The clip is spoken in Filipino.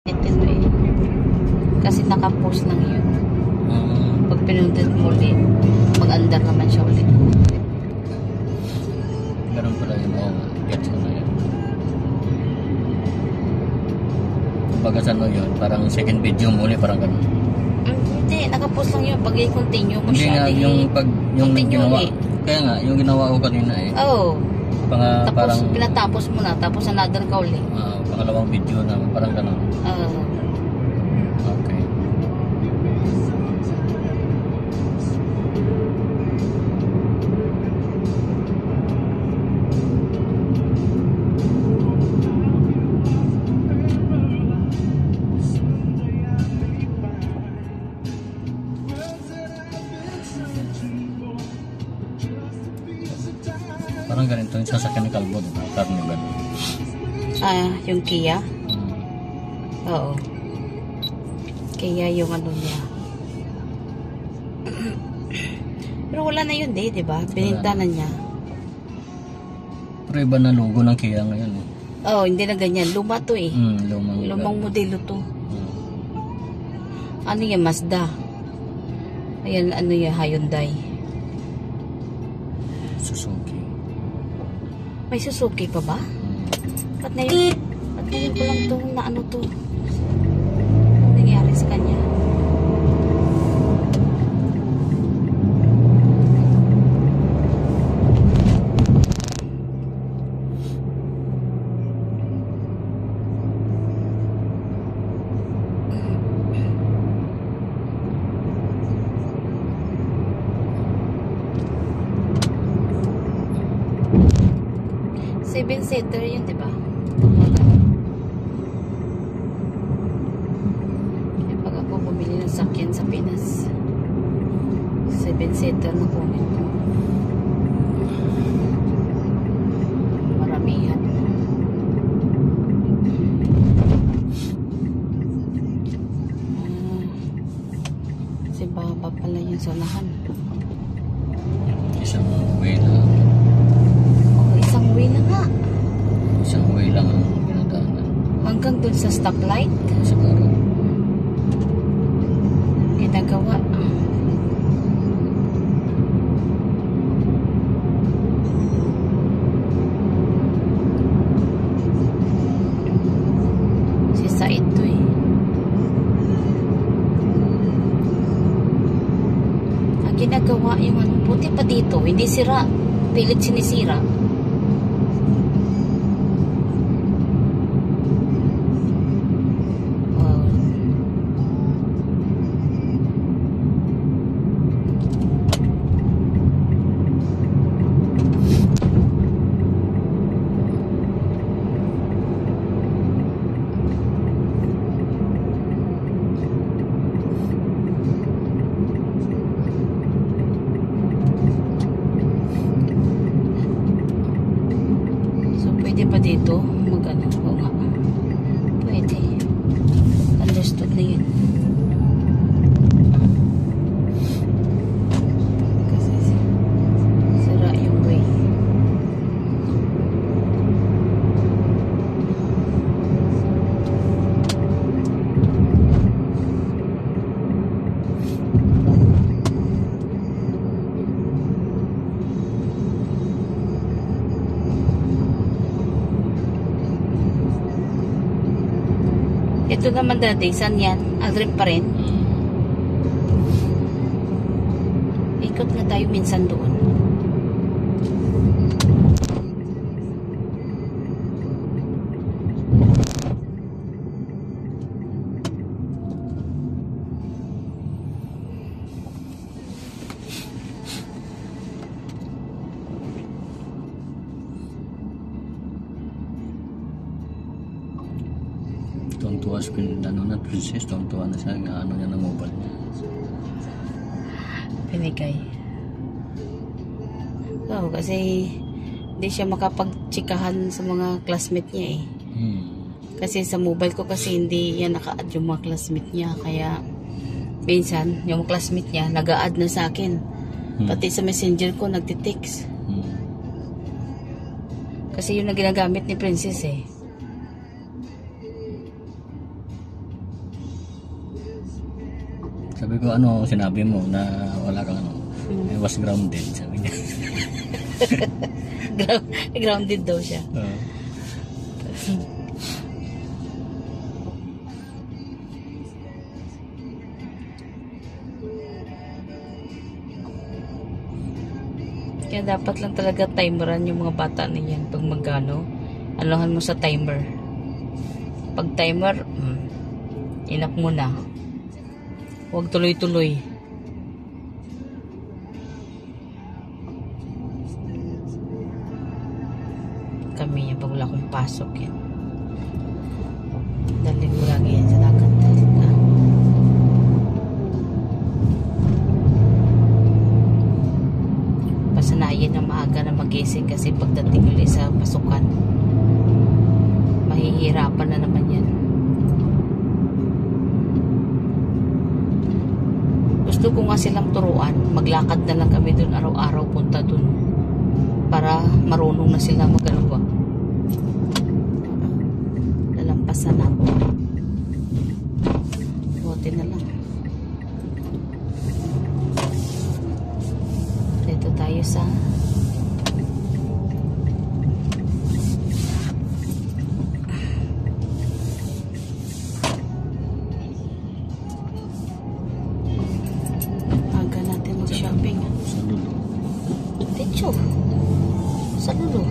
Ito eh. Kasi nakapost lang yun. Pag pinundin mo ulit, mag-andar naman siya ulit. Ganun pala yun. Gets ko na yun. Kumbaga sa ano yun, parang second video mo ulit, parang ganun. Hindi, nakapost lang yun. Pag i-continue mo Hindi siya. nga, yung ginawa. Ulit. Kaya nga, yung ginawa ko kanina eh. Oo. Tapos parang pinatapos mo na, tapos another ka ulit. pangalawang video na, parang ganun. Okay. Parang ganito yung sasakyan ng kalbo, diba? Carnival. Yung Kia? Oo. Kia yung ano niya. Pero wala na yun di ba? Bininta na niya. Pero iba na logo ng Kia ngayon eh. Oo, hindi na ganyan. Luma to eh. Lumang modelo to. Ano yan? Mazda. Ayan, ano yan? Hyundai. Suzuki. May Suzuki pa ba? Ba't ngayon ko lang itong na ano to? Ano nangyari sa kanya? Seven-seater yun, diba? Pag ako bumili ng sakyan sa Pinas, 7-seater na kunin ko. Maramihan. Si Baba pala yung sanahan. Isang way lang. Isang way na nga. Isang way lang ang pinadaanan. Hanggang dun sa stoplight. Siguro. Ginagawa. Si Said to eh. Ang ginagawa yung ano, buti pa dito, hindi sira. Pilit sinisira. Pwede pa dito mag-ano? Oo nga. Pwede. Understood na yun. Kasi sira yung way. Ito naman dati, saan yan? Aldrin pa rin. Ikot na tayo minsan doon. Tuwang-tuwa sa princess, tuwang-tuwa na siya ng ano niya ng mobile niya. Pinigay. Oo, kasi hindi siya makapag-chikahan sa mga classmate niya eh. Kasi sa mobile ko kasi hindi yan naka-add yung mga classmate niya. Kaya minsan, yung classmate niya nag-a-add na sa akin. Pati sa messenger ko nagtitext. Kasi yun na ginagamit ni princess eh. Sabi ko, ano sinabi mo na wala kang ano? I was grounded, sabi niya. Grounded daw siya. Kaya dapat lang talaga timeran yung mga bata na yan. Pag magano, anuhan mo sa timer. Pag timer, inap mo na. Huwag tuloy-tuloy. Kami yan, pag wala akong pasok yan. Daling mo lagi yan sa dagat. Pasanayin na maaga na magising kasi pagdating ulit sa pasukan, mahihirapan na naman yan. Gusto ko nga silang turuan, maglakad na lang kami dun araw-araw, punta dun para marunong na sila magalawa. Lalampasan ako. Buti na lang. Dito tayo sa aga natin mag-shopping. Sa dulo. Techo. Sa dulo.